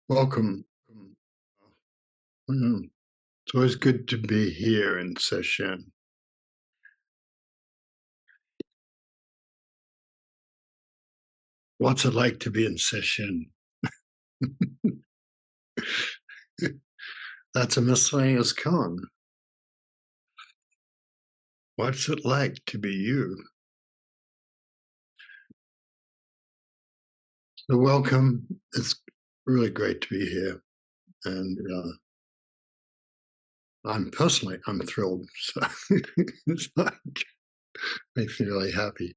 Welcome. Mhm. It's always good to be here in Sesshin. What's it like to be in Sesshin? That's a miscellaneous koan. What's it like to be you? So welcome. It's really great to be here. And I'm thrilled. So it's like, makes me really happy.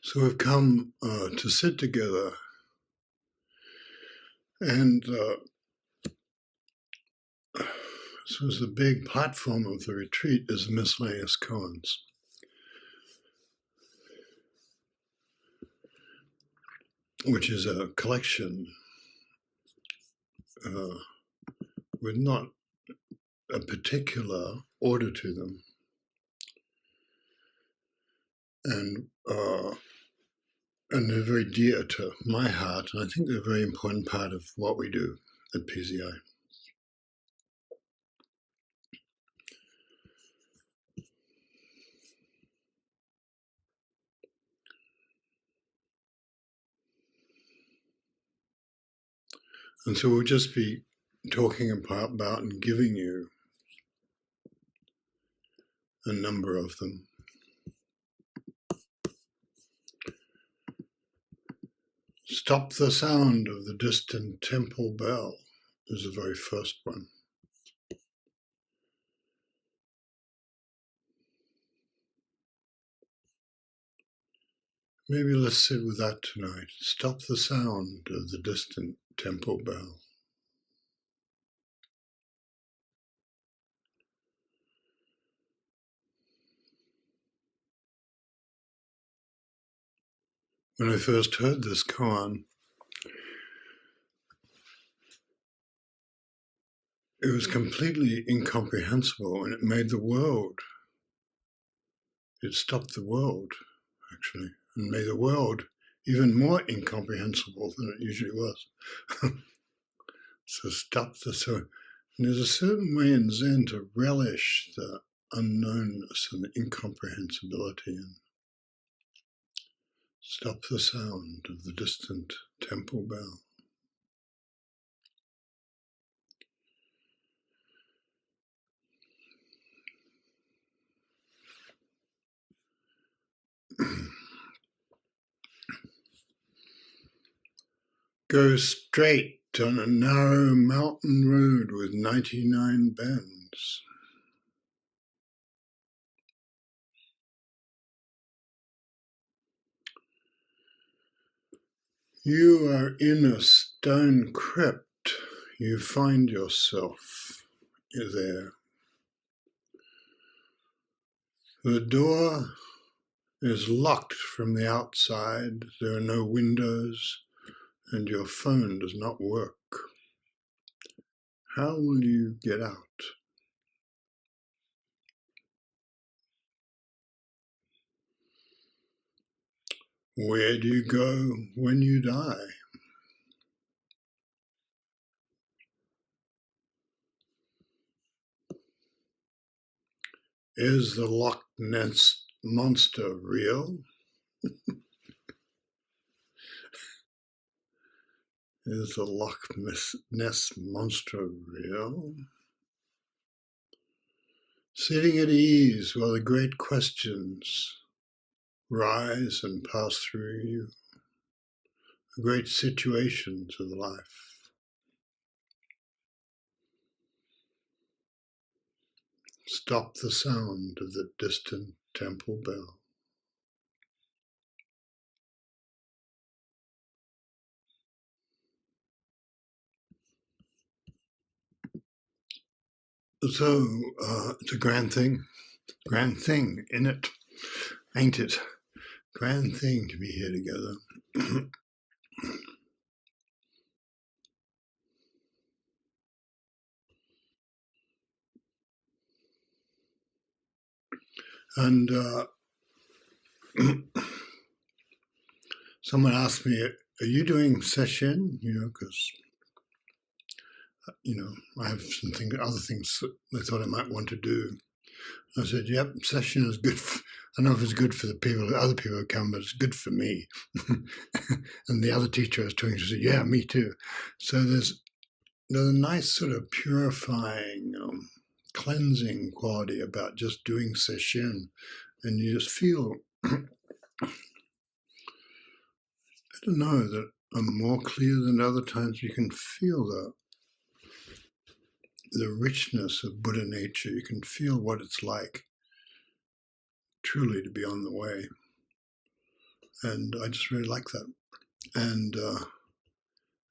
So we've come to sit together and so the big platform of the retreat is the Miscellaneous Koans, which is a collection with not a particular order to them, and they're very dear to my heart, and I think they're a very important part of what we do at PZI. And so we'll just be talking about and giving you a number of them. Stop the sound of the distant temple bell is the very first one. Maybe let's sit with that tonight. Stop the sound of the distant temple bell. When I first heard this koan, it was completely incomprehensible, and it made the world. It stopped the world, actually, and made the world even more incomprehensible than it usually was. So and there's a certain way in Zen to relish the unknownness and the incomprehensibility, and stop the sound of the distant temple bell. Go straight on a narrow mountain road with 99 bends. You are in a stone crypt. You find yourself there. The door is locked from the outside. There are no windows, and your phone does not work. How will you get out? Where do you go when you die? Is the Loch Ness monster real? Is the Loch Ness monster real? Sitting at ease while the great questions rise and pass through you, the great situations of life. Stop the sound of the distant temple bell. So it's a grand thing, isn't it? Ain't it? Grand thing to be here together. And someone asked me, "Are you doing sesshin?" Because I have other things that they thought I might want to do. I said, "Yep, sesshin is good. I don't know if it's good for the other people who come, but it's good for me." And the other teacher I was talking to said, "Yeah, me too." So there's a nice sort of purifying, cleansing quality about just doing sesshin, and you just feel, I don't know, that I'm more clear than other times. You can feel the richness of Buddha nature. You can feel what it's like truly to be on the way. And I just really like that. And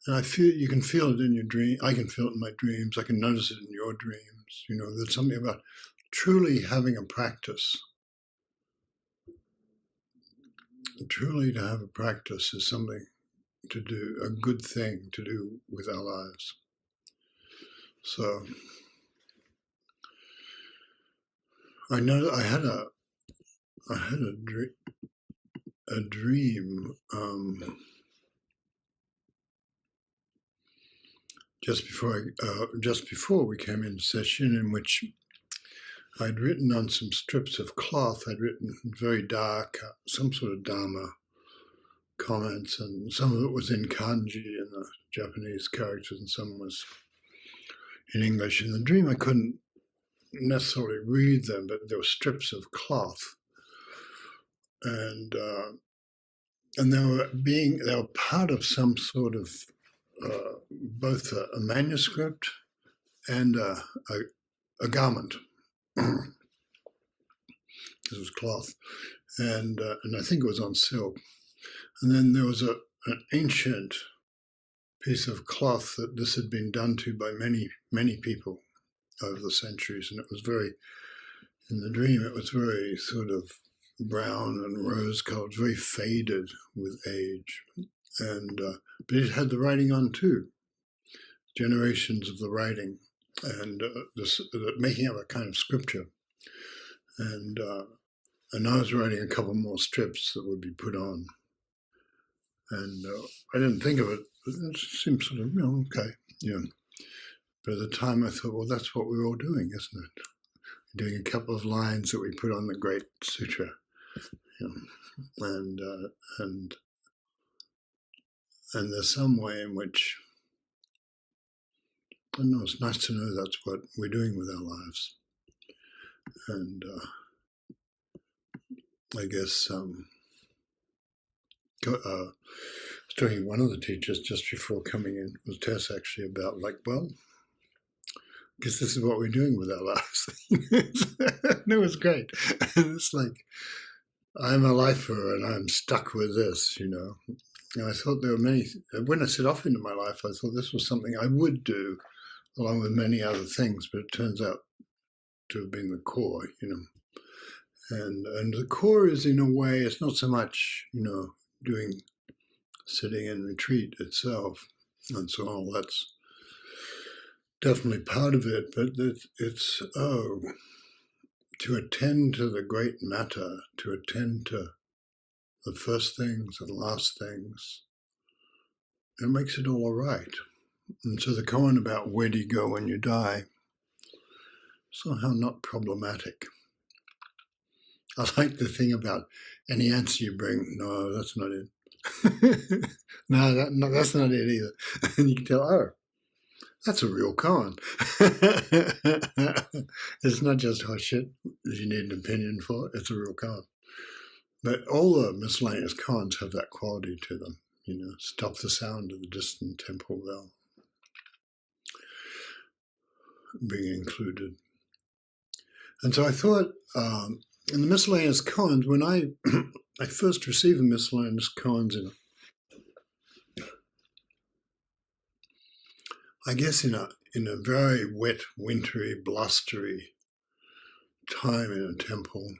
I feel, you can feel it in your dream. I can feel it in my dreams. I can notice it in your dreams. There's something about truly having a practice. Truly to have a practice is something to do, a good thing to do with our lives. So I know that I had a dream just before we came into session, in which I'd written on some strips of cloth. I'd written very dark, some sort of Dharma comments, and some of it was in kanji in the Japanese characters, and some was in English. In the dream, I couldn't necessarily read them, but there were strips of cloth, and they were part of some sort of both a manuscript and a garment. This was cloth, and I think it was on silk. And then there was an ancient piece of cloth that this had been done to by many, many people over the centuries, and it was in the dream, it was very sort of brown and rose-colored, very faded with age, and but it had the writing on too, generations of the writing, and making up a kind of scripture, and I was writing a couple more strips that would be put on, and I didn't think of it. It seemed sort of okay, But at the time, I thought, well, that's what we're all doing, isn't it? Doing a couple of lines that we put on the Great Sutra, and there's some way in which, I don't know, it's nice to know that's what we're doing with our lives. And I guess I was talking to one of the teachers just before coming in, it was Tess actually, about well, I guess this is what we're doing with our lives. And it was great. It's like, I'm a lifer and I'm stuck with this, And I thought there were many, when I set off into my life, I thought this was something I would do along with many other things, but it turns out to have been the core, And the core is, in a way, it's not so much, doing sitting in retreat itself and so on. That's definitely part of it, but it's to attend to the great matter, to attend to the first things and last things, it makes it all right. And so the koan about where do you go when you die, somehow not problematic. I like the thing about any answer you bring, no, that's not it. No, that's not it either. And you can tell, oh, that's a real koan. It's not just shit you need an opinion for, it's a real koan. But all the miscellaneous koans have that quality to them, stop the sound of the distant temple bell being included. And so I thought, in the miscellaneous koans, when I first received the miscellaneous koans I guess in a very wet, wintry, blustery time in a temple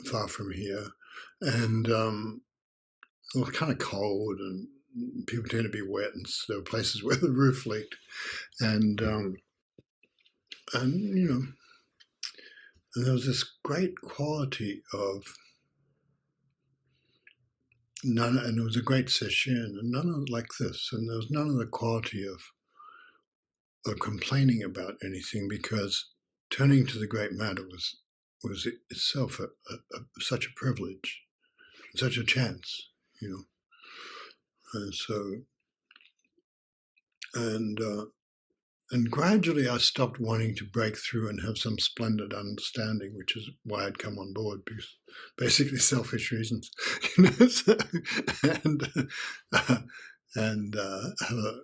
far from here, and it was kind of cold, and people tend to be wet, and there were places where the roof leaked, and and there was this great quality of none, and it was a great session, and none of like this, and there was none of the quality of complaining about anything, because turning to the great matter was itself such a privilege, such a chance, and so and and gradually I stopped wanting to break through and have some splendid understanding, which is why I'd come on board, because basically selfish reasons, so, and have a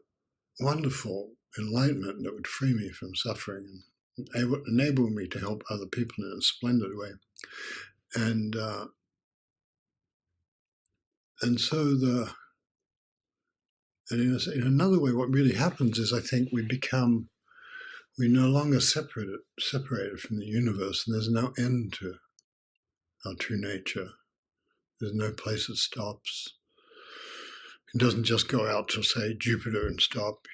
wonderful enlightenment that would free me from suffering and enable me to help other people in a splendid way. And so in another way, what really happens is I think we no longer separated from the universe, and there's no end to our true nature. There's no place it stops. It doesn't just go out to, say, Jupiter and stop,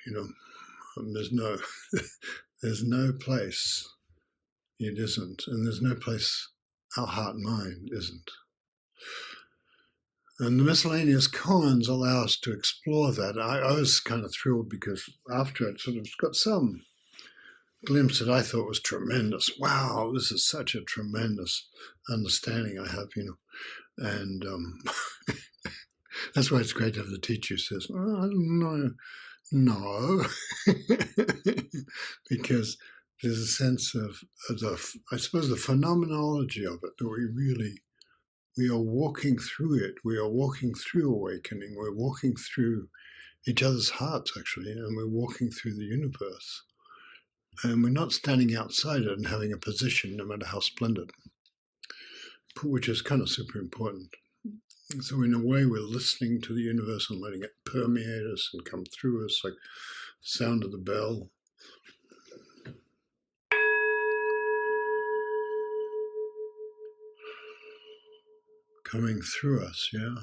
there's no place it isn't, and there's no place our heart and mind isn't. And the Miscellaneous Koans allow us to explore that. I was kind of thrilled because after it sort of got some glimpse that I thought was tremendous. Wow, this is such a tremendous understanding I have, and that's why it's great to have the teacher who says, oh, no, because there's a sense of I suppose, the phenomenology of it, that we are walking through it. We are walking through awakening. We're walking through each other's hearts, actually, and we're walking through the universe. And we're not standing outside it and having a position, no matter how splendid, which is kind of super important. So in a way, we're listening to the universe and letting it permeate us and come through us, like the sound of the bell. Coming through us, yeah.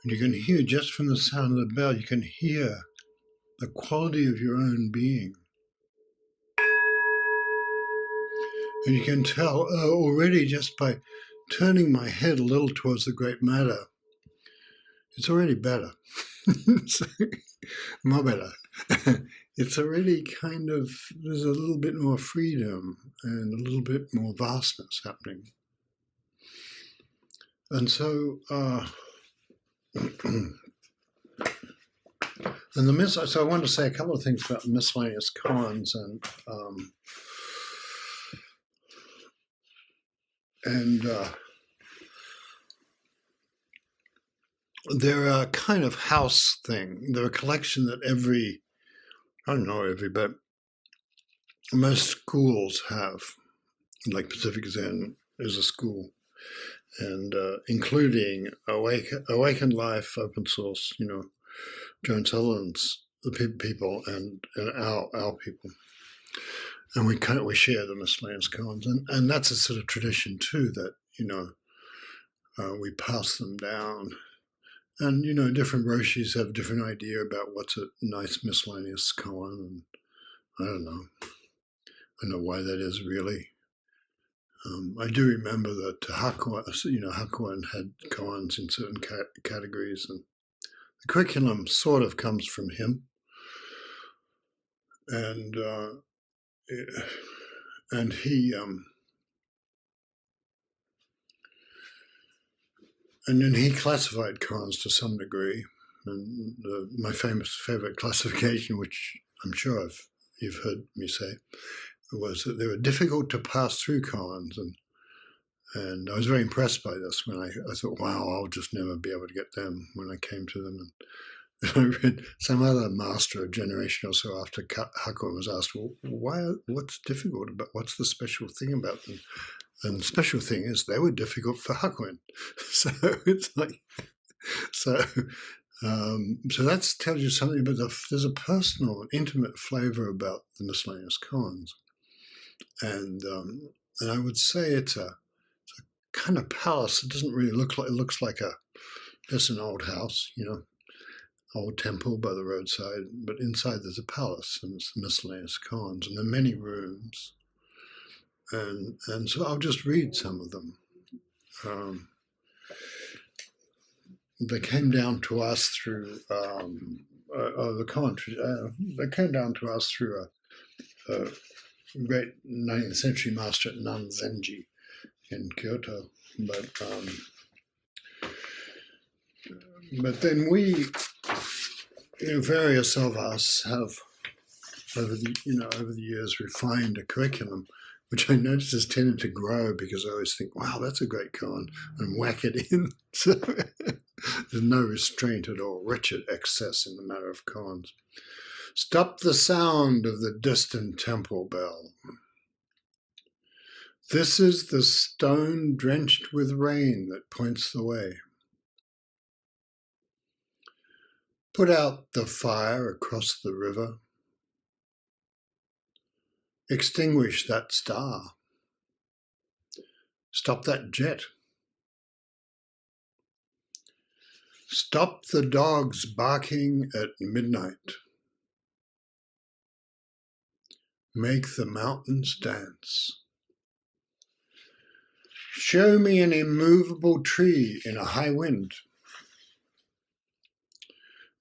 And you can hear, just from the sound of the bell, you can hear the quality of your own being. And you can tell already, just by turning my head a little towards the great matter, it's already better. So, more better. It's already kind of, there's a little bit more freedom and a little bit more vastness happening. And so, so I want to say a couple of things about Miscellaneous Koans, they're a kind of house thing. They're a collection that but most schools have, like Pacific Zen is a school, and including Awakened Life, Open Source, Joan Sutherland's, the people, and our people. And we share the Miscellaneous Koans, and that's a sort of tradition too, that we pass them down, and different roshis have a different idea about what's a nice Miscellaneous Koan, and I don't know why that is really. I do remember that Hakuin had koans in certain categories, and the curriculum sort of comes from him, and he and then he classified koans to some degree, and my favorite classification, which I'm sure you've heard me say, was that they were difficult to pass through koans, and I was very impressed by this when I thought, wow, I'll just never be able to get them when I came to them. And I read some other master a generation or so after Hakuin was asked, well, what's difficult about, what's the special thing about them? And the special thing is they were difficult for Hakuin. So it's like, so that tells you something, but there's a personal, intimate flavor about the Miscellaneous Koans. And I would say it's a kind of palace. It doesn't really look like, it looks like just an old house, old temple by the roadside, but inside there's a palace, and it's the Miscellaneous Koans, and there are many rooms. And so I'll just read some of them. They came down to us through the commentary. They came down to us through a great 19th century master at Nan Zenji in Kyoto. But then we, various of us have over the years refined a curriculum, which I notice has tended to grow because I always think, wow, that's a great koan, and whack it in. So there's no restraint at all, wretched excess in the matter of koans. Stop the sound of the distant temple bell. This is the stone drenched with rain that points the way. Put out the fire across the river. Extinguish that star. Stop that jet. Stop the dogs barking at midnight. Make the mountains dance. Show me an immovable tree in a high wind.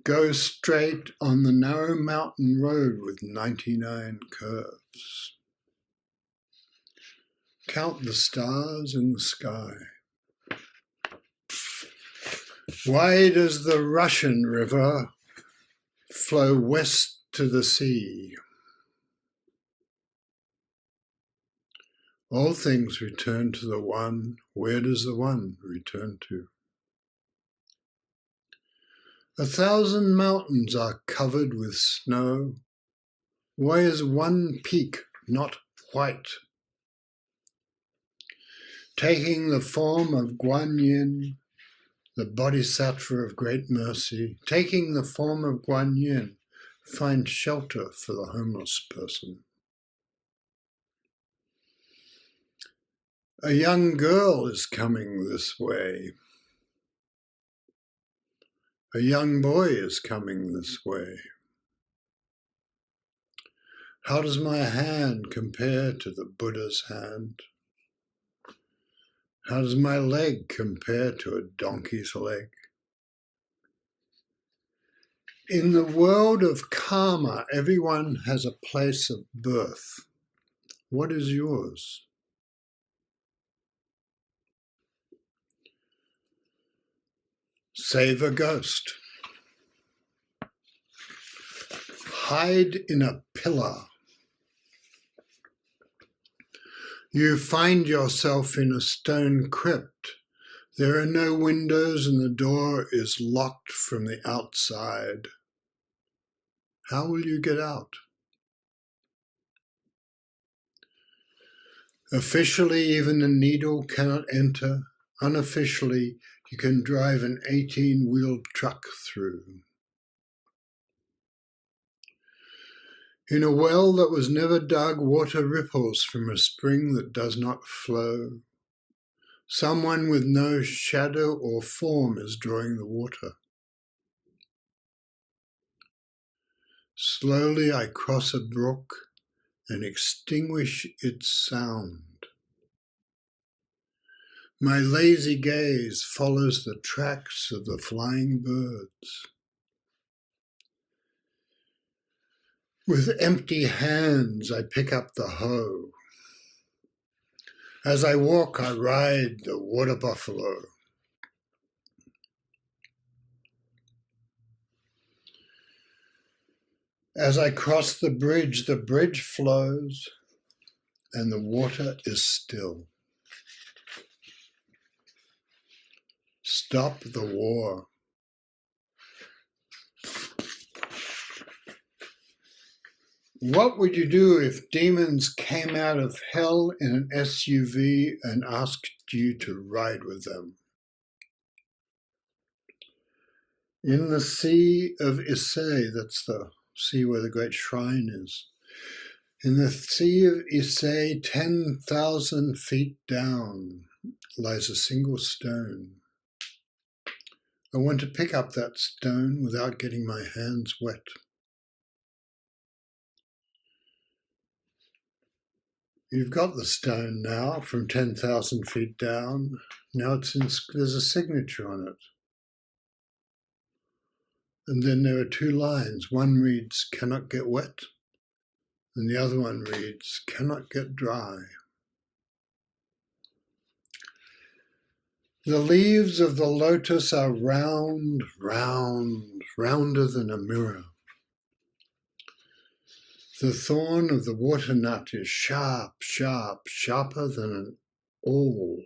Go straight on the narrow mountain road with 99 curves. Count the stars in the sky. Why does the Russian river flow west to the sea? All things return to the one. Where does the one return to? 1,000 mountains are covered with snow. Why is one peak not white? Taking the form of Guan Yin, the bodhisattva of great mercy, taking the form of Guan Yin, find shelter for the homeless person. A young girl is coming this way. A young boy is coming this way. How does my hand compare to the Buddha's hand? How does my leg compare to a donkey's leg? In the world of karma, everyone has a place of birth. What is yours? Save a ghost. Hide in a pillar. You find yourself in a stone crypt. There are no windows and the door is locked from the outside. How will you get out? Officially, even a needle cannot enter. Unofficially, you can drive an 18-wheeled truck through. In a well that was never dug, water ripples from a spring that does not flow. Someone with no shadow or form is drawing the water. Slowly I cross a brook and extinguish its sound. My lazy gaze follows the tracks of the flying birds. With empty hands I pick up the hoe. As I walk, I ride the water buffalo. As I cross the bridge flows and the water is still. Stop the war. What would you do if demons came out of hell in an SUV and asked you to ride with them? In the sea of Issei, that's the sea where the great shrine is. In the sea of Issei, 10,000 feet down, lies a single stone. I want to pick up that stone without getting my hands wet. You've got the stone now from 10,000 feet down. Now there's a signature on it. And then there are two lines. One reads, "cannot get wet," and the other one reads, "cannot get dry." The leaves of the lotus are round, round, rounder than a mirror. The thorn of the water nut is sharp, sharp, sharper than an awl.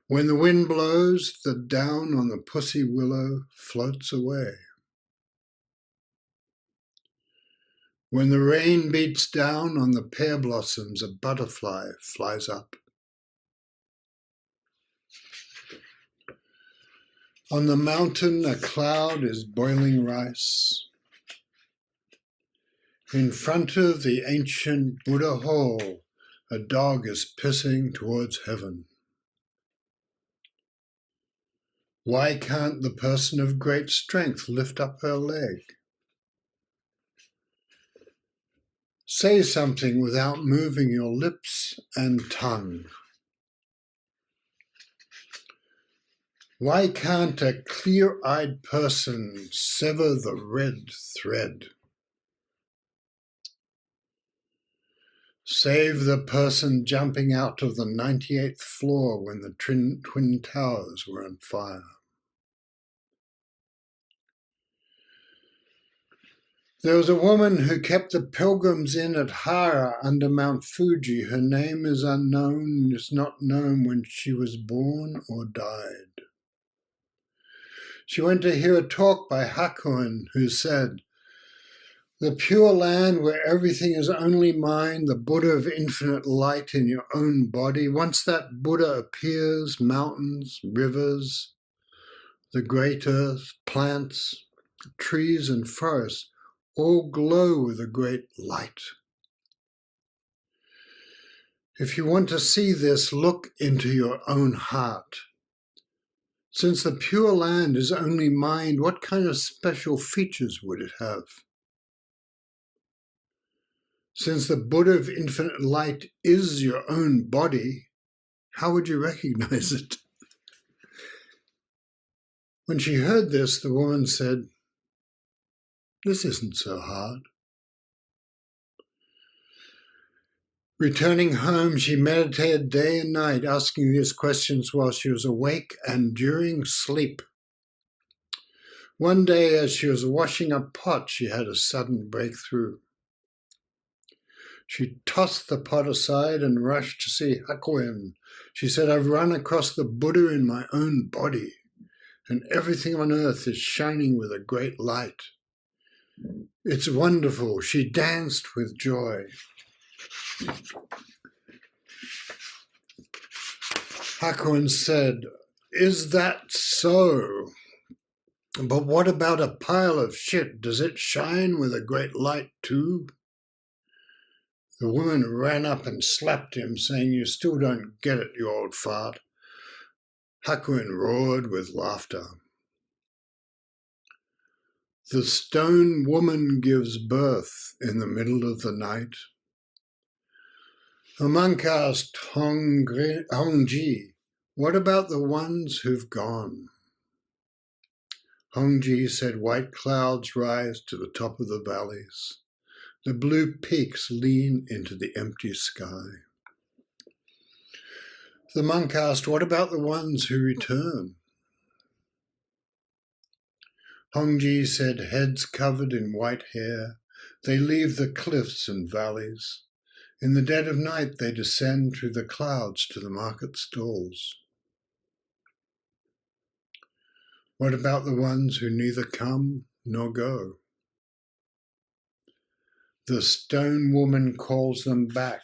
When the wind blows, the down on the pussy willow floats away. When the rain beats down on the pear blossoms, a butterfly flies up. On the mountain, a cloud is boiling rice. In front of the ancient Buddha hall, a dog is pissing towards heaven. Why can't the person of great strength lift up her leg? Say something without moving your lips and tongue. Why can't a clear-eyed person sever the red thread? Save the person jumping out of the 98th floor when the Twin Towers were on fire. There was a woman who kept the pilgrims in at Hara under Mount Fuji. Her name is unknown. It's not known when she was born or died. She went to hear a talk by Hakuin, who said, "The pure land where everything is only mind, the Buddha of infinite light in your own body. Once that Buddha appears, mountains, rivers, the great earth, plants, trees and forests all glow with a great light. If you want to see this, look into your own heart. Since the pure land is only mind, what kind of special features would it have? Since the Buddha of infinite light is your own body, how would you recognize it?" When she heard this, the woman said, "This isn't so hard." Returning home, she meditated day and night, asking these questions while she was awake and during sleep. One day, as she was washing a pot, she had a sudden breakthrough. She tossed the pot aside and rushed to see Hakuin. She said, "I've run across the Buddha in my own body, and everything on earth is shining with a great light. It's wonderful." She danced with joy. Hakuin said, "Is that so? But what about a pile of shit? Does it shine with a great light too?" The woman ran up and slapped him, saying, "You still don't get it, you old fart." Hakuin roared with laughter. The stone woman gives birth in the middle of the night. A monk asked Hongji, "What about the ones who've gone?" Hongji said, "White clouds rise to the top of the valleys. The blue peaks lean into the empty sky." The monk asked, "What about the ones who return?" Hongji said, "Heads covered in white hair, they leave the cliffs and valleys. In the dead of night, they descend through the clouds to the market stalls." What about the ones who neither come nor go? The stone woman calls them back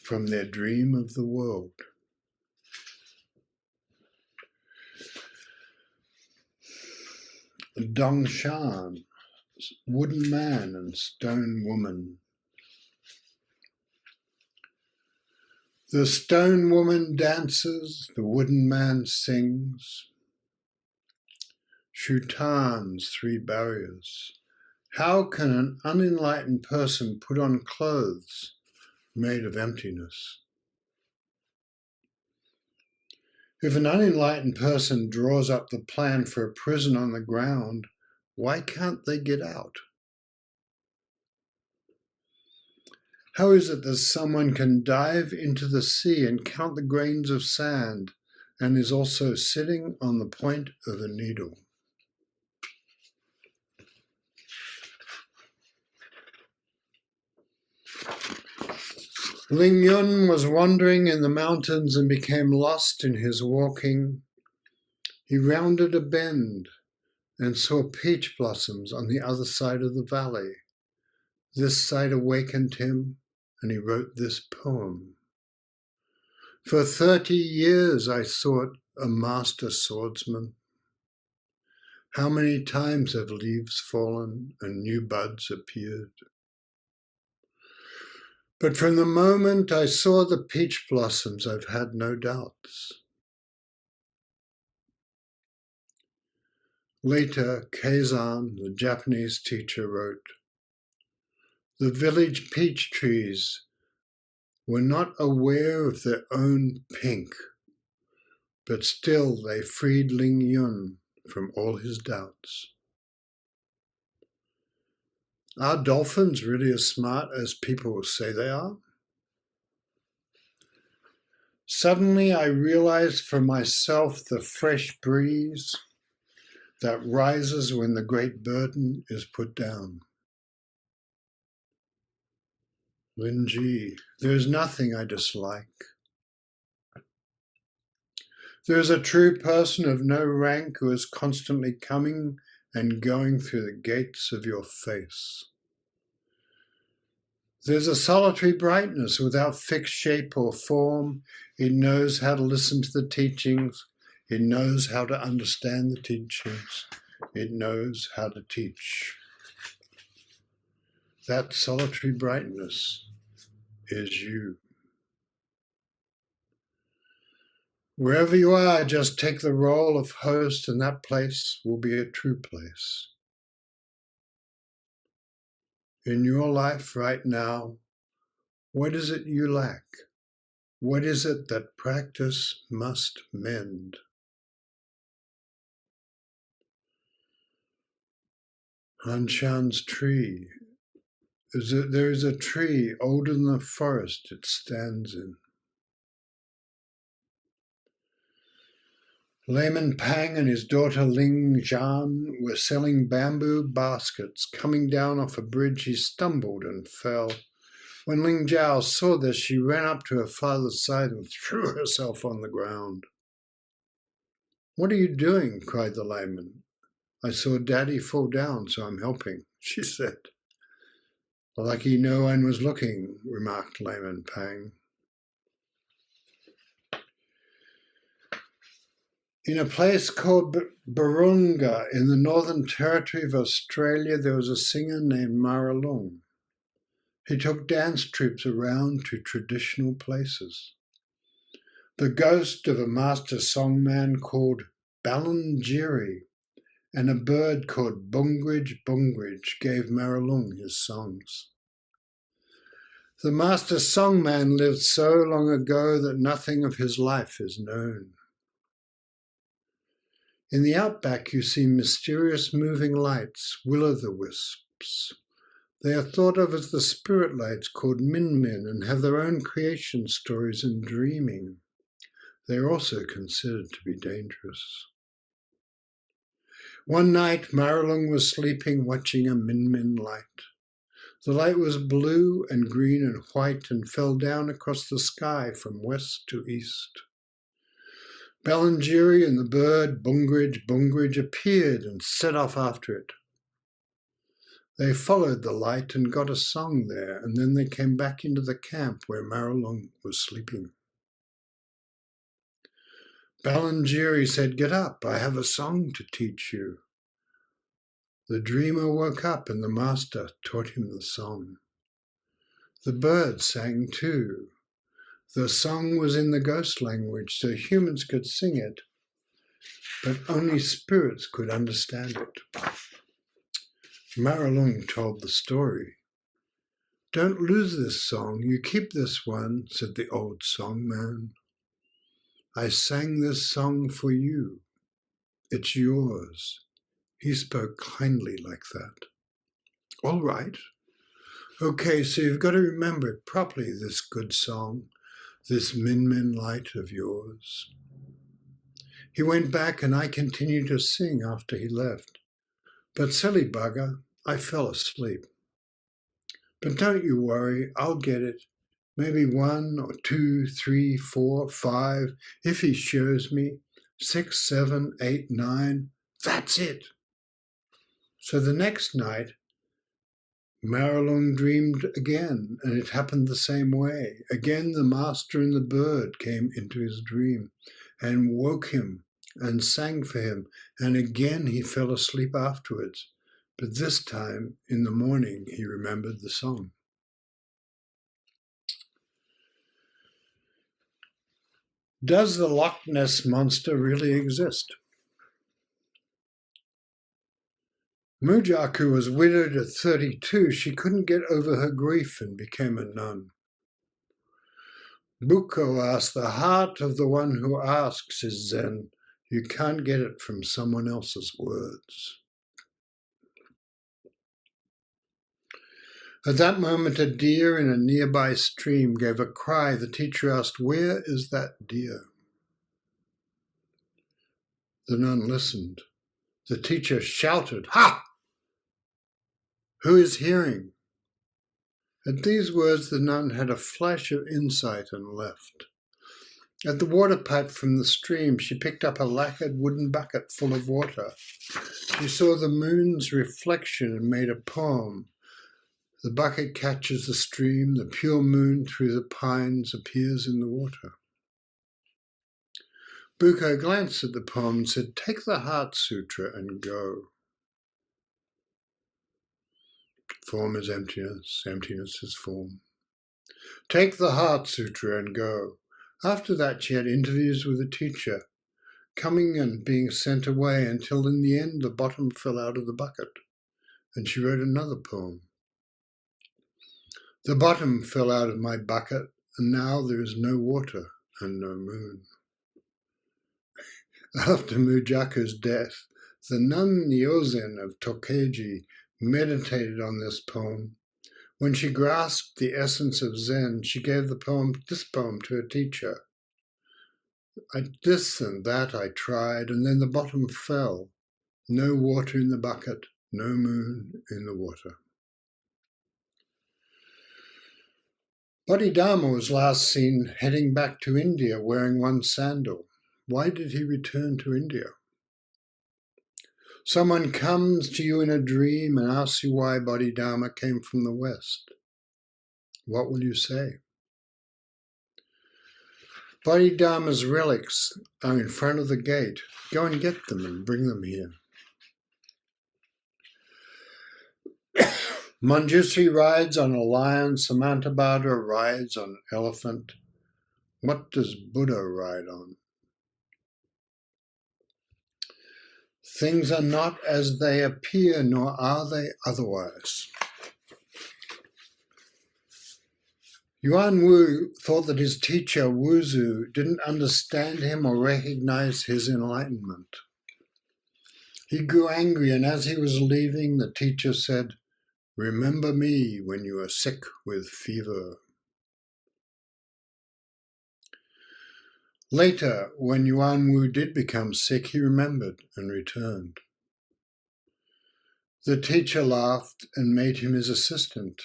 from their dream of the world. Dongshan, wooden man and stone woman. The stone woman dances, the wooden man sings. Shutan's 3 barriers. How can an unenlightened person put on clothes made of emptiness? If an unenlightened person draws up the plan for a prison on the ground, why can't they get out? How is it that someone can dive into the sea and count the grains of sand and is also sitting on the point of a needle? Ling Yun was wandering in the mountains and became lost in his walking. He rounded a bend and saw peach blossoms on the other side of the valley. This sight awakened him, and he wrote this poem. For 30 years I sought a master swordsman. How many times have leaves fallen and new buds appeared? But from the moment I saw the peach blossoms, I've had no doubts. Later, Keizan, the Japanese teacher, wrote, "The village peach trees were not aware of their own pink, but still they freed Ling Yun from all his doubts." Are dolphins really as smart as people say they are? Suddenly I realized for myself the fresh breeze that rises when the great burden is put down. Lin Ji, there is nothing I dislike. There is a true person of no rank who is constantly coming and going through the gates of your face. There's a solitary brightness without fixed shape or form. It knows how to listen to the teachings. It knows how to understand the teachings. It knows how to teach. That solitary brightness is you. Wherever you are, just take the role of host, and that place will be a true place. In your life right now, what is it you lack? What is it that practice must mend? Hanshan's tree. There is a tree older than the forest it stands in. Layman Pang and his daughter Ling Zhan were selling bamboo baskets. Coming down off a bridge, he stumbled and fell. When Ling Zhao saw this, she ran up to her father's side and threw herself on the ground. "What are you doing?" cried the layman. "I saw Daddy fall down, so I'm helping," she said. "Lucky no one was looking," remarked Layman Pang. In a place called Burunga in the Northern Territory of Australia, there was a singer named Maralung. He took dance troupes around to traditional places. The ghost of a master songman called Balangiri and a bird called Bungridge gave Maralung his songs. The master songman lived so long ago that nothing of his life is known. In the outback you see mysterious moving lights, will-o'-the-wisps. They are thought of as the spirit lights called Min and have their own creation stories and dreaming. They are also considered to be dangerous. One night Maralung was sleeping watching a Min light. The light was blue and green and white and fell down across the sky from west to east. Balangiri and the bird Bungridge appeared and set off after it. They followed the light and got a song there, and then they came back into the camp where Maralung was sleeping. Balangiri said, "Get up, I have a song to teach you." The dreamer woke up and the master taught him the song. The bird sang too. The song was in the ghost language, so humans could sing it, but only spirits could understand it. Maralung told the story. "Don't lose this song, you keep this one," said the old songman. "I sang this song for you. It's yours." He spoke kindly like that. "All right. Okay, so you've got to remember it properly, this good song, this Min Min light of yours." He went back and I continued to sing after he left. But silly bugger, I fell asleep. "But don't you worry, I'll get it. Maybe 1 or 2, 3, 4, 5, if he shows me. 6, 7, 8, 9. That's it." So the next night, Maralung dreamed again, and it happened the same way. Again the master and the bird came into his dream and woke him and sang for him, and again he fell asleep afterwards. But this time, in the morning, he remembered the song. Does the Loch Ness Monster really exist? Mujaku was widowed at 32. She couldn't get over her grief and became a nun. Buko asked, "The heart of the one who asks is Zen. You can't get it from someone else's words." At that moment, a deer in a nearby stream gave a cry. The teacher asked, "Where is that deer?" The nun listened. The teacher shouted, "Ha! Who is hearing?" At these words, the nun had a flash of insight and left. At the water pipe from the stream, she picked up a lacquered wooden bucket full of water. She saw the moon's reflection and made a poem. The bucket catches the stream, the pure moon through the pines appears in the water. Buko glanced at the poem and said, "Take the Heart Sutra and go." Form is emptiness, emptiness is form. Take the Heart Sutra and go. After that, she had interviews with the teacher, coming and being sent away until in the end the bottom fell out of the bucket, and she wrote another poem. The bottom fell out of my bucket, and now there is no water and no moon. After Mujaku's death, the nun Nyozen of Tokeji meditated on this poem. When she grasped the essence of Zen, she gave this poem to her teacher. This and that I tried, and then the bottom fell. No water in the bucket, no moon in the water. Bodhidharma was last seen heading back to India wearing one sandal. Why did he return to India? Someone comes to you in a dream and asks you why Bodhidharma came from the West. What will you say? Bodhidharma's relics are in front of the gate. Go and get them and bring them here. Manjushri rides on a lion, Samantabhadra rides on an elephant. What does Buddha ride on? Things are not as they appear, nor are they otherwise. Yuan Wu thought that his teacher, Wuzu, didn't understand him or recognize his enlightenment. He grew angry, and as he was leaving, the teacher said, "Remember me when you are sick with fever." Later, when Yuan Wu did become sick, he remembered and returned. The teacher laughed and made him his assistant.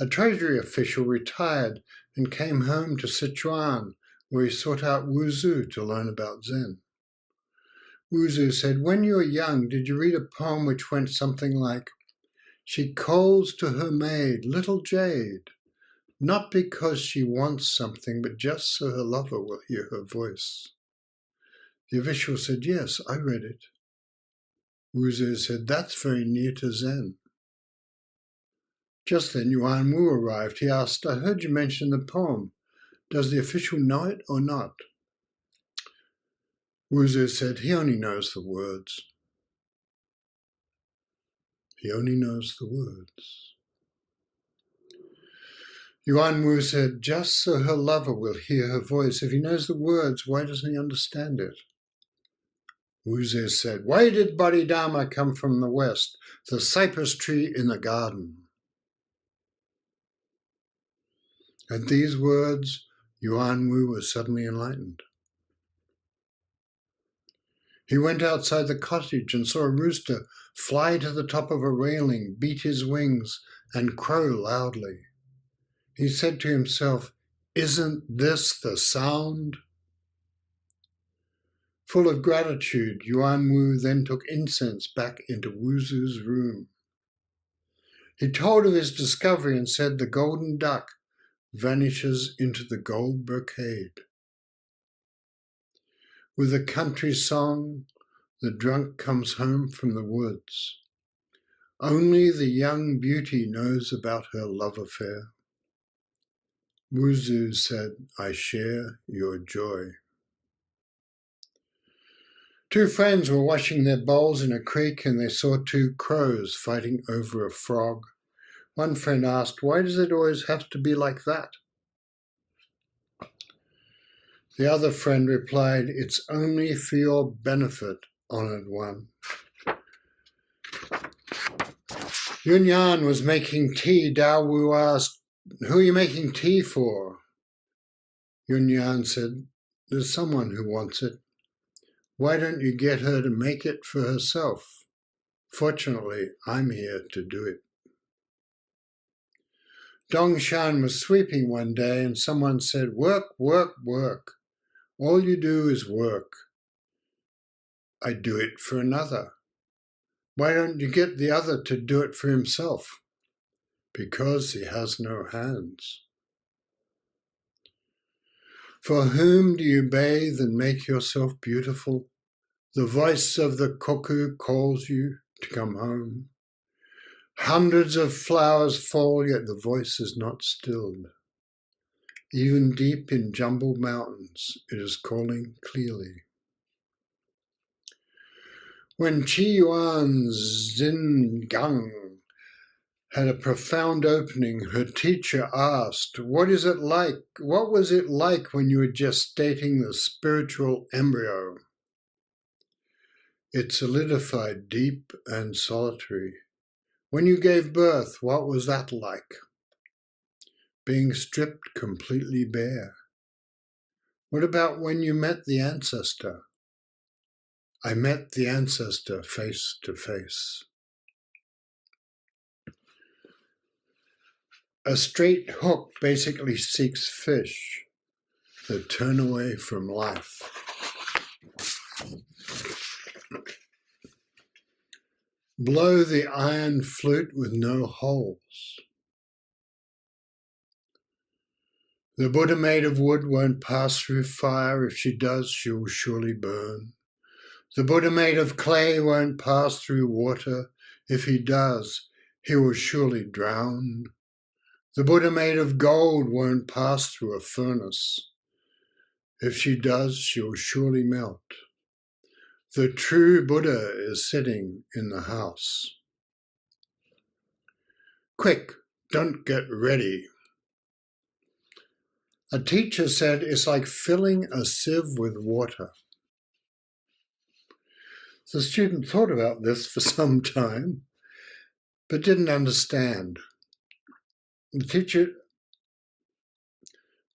A treasury official retired and came home to Sichuan, where he sought out Wuzu to learn about Zen. Wuzu said, "When you were young, did you read a poem which went something like, 'She calls to her maid, little jade, not because she wants something, but just so her lover will hear her voice'?" The official said, "Yes, I read it." Wuzu said, "That's very near to Zen." Just then Yuan Wu arrived. He asked, "I heard you mention the poem. Does the official know it or not?" Wuzu said, he only knows the words. He only knows the words. Yuan Wu said, just so her lover will hear her voice. If he knows the words, why doesn't he understand it? Wuzu said, why did Bodhidharma come from the west, the cypress tree in the garden? At these words, Yuan Wu was suddenly enlightened. He went outside the cottage and saw a rooster fly to the top of a railing, beat his wings, and crow loudly. He said to himself, isn't this the sound? Full of gratitude, Yuan Wu then took incense back into Wuzu's room. He told of his discovery and said the golden duck vanishes into the gold brocade. With a country song, the drunk comes home from the woods. Only the young beauty knows about her love affair. Wuzu said, I share your joy. Two friends were washing their bowls in a creek and they saw two crows fighting over a frog. One friend asked, why does it always have to be like that? The other friend replied, it's only for your benefit, honored one. Yun Yan was making tea. Dao Wu asked, who are you making tea for? Yun Yan said, there's someone who wants it. Why don't you get her to make it for herself? Fortunately, I'm here to do it. Dong Shan was sweeping one day and someone said, work, work, work. All you do is work. I do it for another. Why don't you get the other to do it for himself? Because he has no hands. For whom do you bathe and make yourself beautiful? The voice of the cuckoo calls you to come home. Hundreds of flowers fall, yet the voice is not stilled. Even deep in jumbled mountains, it is calling clearly. When Qi Yuan Xingang had a profound opening, her teacher asked, what was it like when you were gestating the spiritual embryo? It solidified deep and solitary. When you gave birth, what was that like? Being stripped completely bare. What about when you met the ancestor? I met the ancestor face to face. A straight hook basically seeks fish that turn away from life. Blow the iron flute with no holes. The Buddha made of wood won't pass through fire. If she does, she will surely burn. The Buddha made of clay won't pass through water. If he does, he will surely drown. The Buddha made of gold won't pass through a furnace. If she does, she will surely melt. The true Buddha is sitting in the house. Quick, don't get ready. A teacher said it's like filling a sieve with water. The student thought about this for some time, but didn't understand. The teacher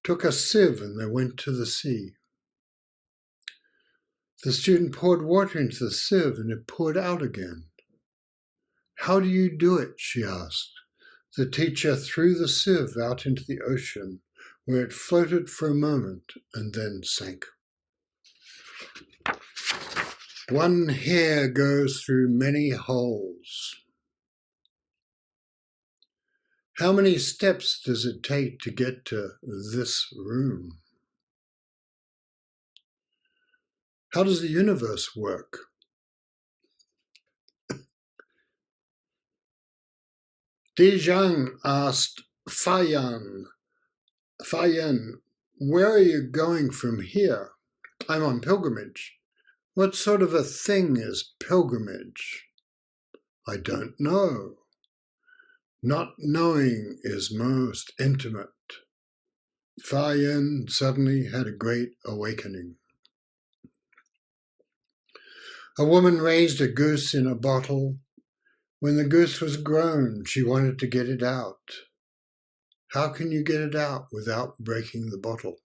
took a sieve and they went to the sea. The student poured water into the sieve and it poured out again. How do you do it? She asked. The teacher threw the sieve out into the ocean, where it floated for a moment and then sank. One hair goes through many holes. How many steps does it take to get to this room? How does the universe work? Zhang asked Fayan, where are you going from here? I'm on pilgrimage. What sort of a thing is pilgrimage? I don't know. Not knowing is most intimate. Fa Yin suddenly had a great awakening. A woman raised a goose in a bottle. When the goose was grown, she wanted to get it out. How can you get it out without breaking the bottle?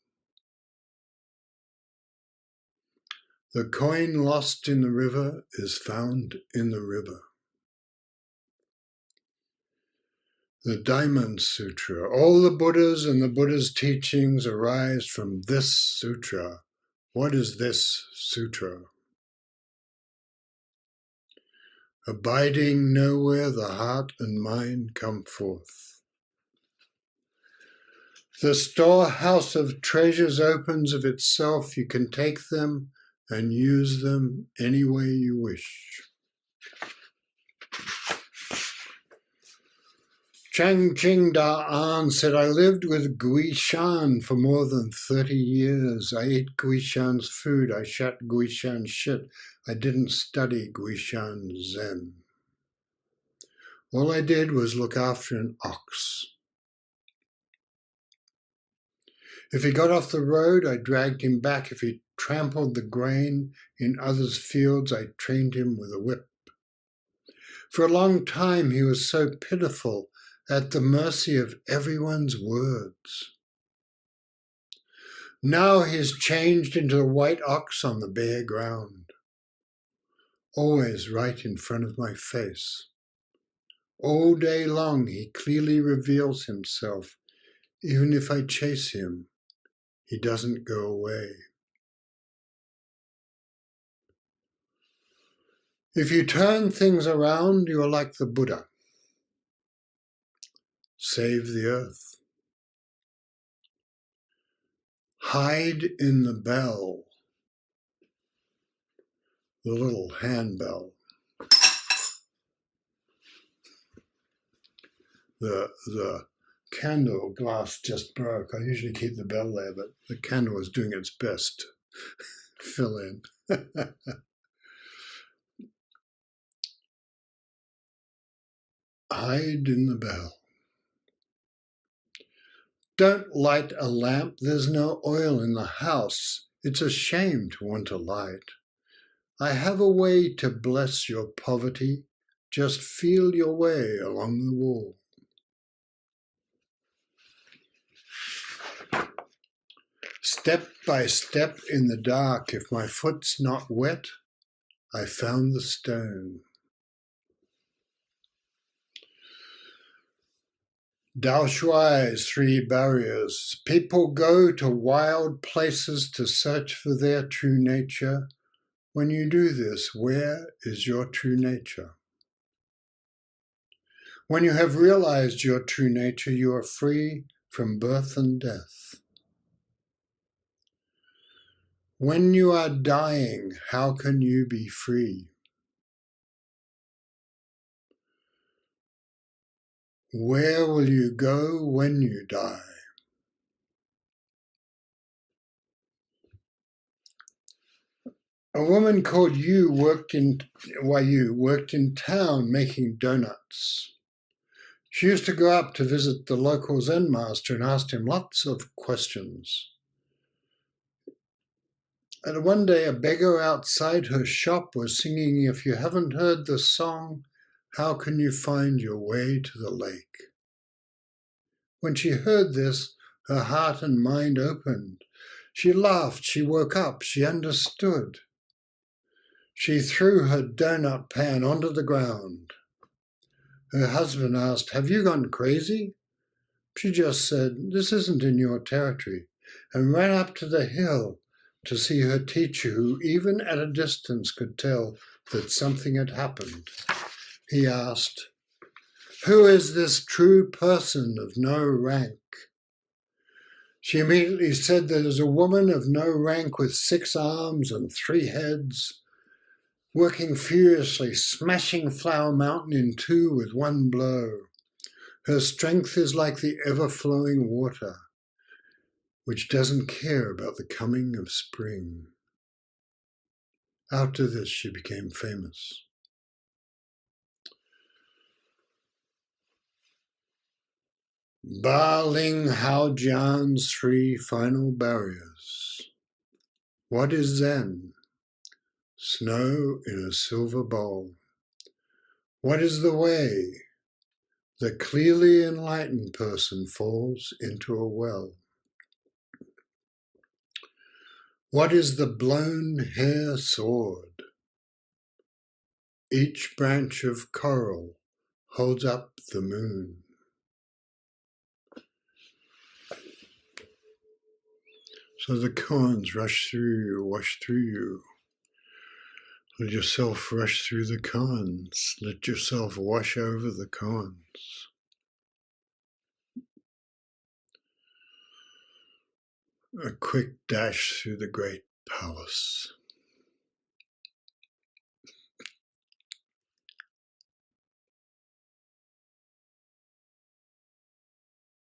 The coin lost in the river is found in the river. The Diamond Sutra. All the Buddhas and the Buddha's teachings arise from this sutra. What is this sutra? Abiding nowhere, the heart and mind come forth. The storehouse of treasures opens of itself. You can take them and use them any way you wish. Chang Ching Da An said, I lived with Gui Shan for more than 30 years. I ate Gui Shan's food. I shut Gui Shan's shit. I didn't study Gui Shan's Zen. All I did was look after an ox. If he got off the road, I dragged him back. If he trampled the grain in others' fields, I trained him with a whip. For a long time, he was so pitiful, at the mercy of everyone's words. Now he's changed into a white ox on the bare ground, always right in front of my face. All day long he clearly reveals himself. Even if I chase him, he doesn't go away. If you turn things around, you are like the Buddha. Save the earth. Hide in the bell, the little handbell. The candle glass just broke. I usually keep the bell there, but the candle was doing its best to fill in. Hide in the bell. Don't light a lamp. There's no oil in the house. It's a shame to want a light. I have a way to bless your poverty. Just feel your way along the wall. Step by step in the dark, if my foot's not wet, I found the stone. Dao Shuai's 3 barriers. People go to wild places to search for their true nature. When you do this, where is your true nature? When you have realized your true nature, you are free from birth and death. When you are dying, how can you be free? Where will you go when you die? A woman called Yu worked in town making donuts. She used to go up to visit the local Zen master and asked him lots of questions. And one day a beggar outside her shop was singing, "If you haven't heard the song, how can you find your way to the lake?" When she heard this, her heart and mind opened. She laughed, she woke up, she understood. She threw her donut pan onto the ground. Her husband asked, "Have you gone crazy?" She just said, "This isn't in your territory," and ran up to the hill to see her teacher, who even at a distance could tell that something had happened. He asked, "Who is this true person of no rank?" She immediately said, "There is a woman of no rank with 6 arms and 3 heads, working furiously, smashing Flower Mountain in 2 with 1 blow. Her strength is like the ever-flowing water, which doesn't care about the coming of spring." After this, she became famous. Ba Ling Hao Jian's three final barriers. What is Zen? Snow in a silver bowl. What is the way? The clearly enlightened person falls into a well. What is the blown hair sword? Each branch of coral holds up the moon. So the koans rush through you, wash through you. Let yourself rush through the koans. Let yourself wash over the koans. A quick dash through the great palace.